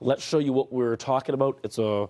Let's show you what we're talking about. It's a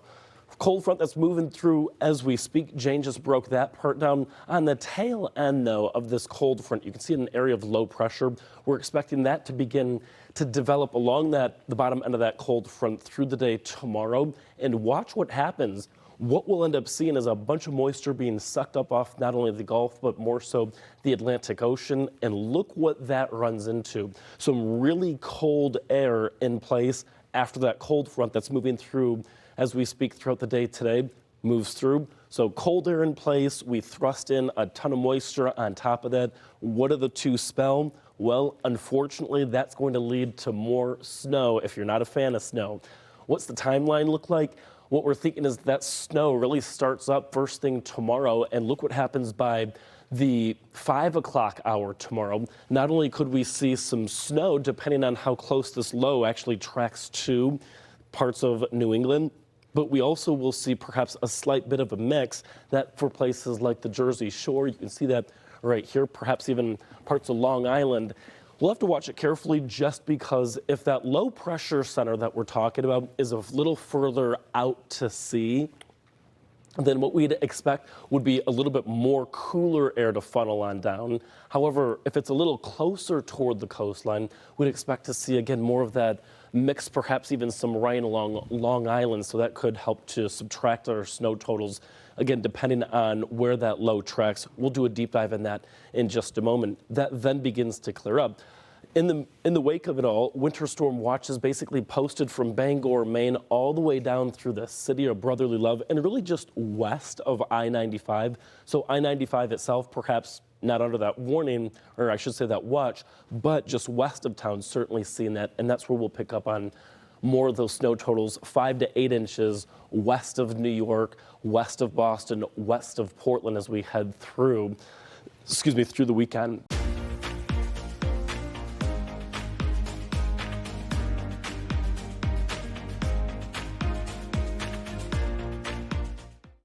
cold front that's moving through as we speak. Jane just broke that part down. On the tail end, though, of this cold front, you can see an area of low pressure. We're expecting that to begin to develop along the bottom end of that cold front through the day tomorrow. And watch what happens. What we'll end up seeing is a bunch of moisture being sucked up off not only the Gulf, but more so the Atlantic Ocean. And look what that runs into. Some really cold air in place after that cold front that's moving through as we speak throughout the day today, moves through. So cold air in place, we thrust in a ton of moisture on top of that. What do the two spell? Well, unfortunately, that's going to lead to more snow if you're not a fan of snow. What's the timeline look like? What we're thinking is that snow really starts up first thing tomorrow, and look what happens by the 5 o'clock hour tomorrow. Not only could we see some snow, depending on how close this low actually tracks to parts of New England, but we also will see perhaps a slight bit of a mix that for places like the Jersey Shore, you can see that right here, perhaps even parts of Long Island. We'll have to watch it carefully just because if that low pressure center that we're talking about is a little further out to sea, then what we'd expect would be a little bit more cooler air to funnel on down. However, if it's a little closer toward the coastline, we'd expect to see again more of that mix, perhaps even some rain along Long Island, so that could help to subtract our snow totals, again, depending on where that low tracks. We'll do a deep dive in that in just a moment. That then begins to clear up. In the wake of it all, winter storm watch is basically posted from Bangor, Maine, all the way down through the city of brotherly love and really just west of I-95. So I-95 itself, perhaps not under that warning, or I should say that watch, but just west of town, certainly seeing that. And that's where we'll pick up on more of those snow totals, 5 to 8 inches west of New York, west of Boston, west of Portland as we head through, through the weekend.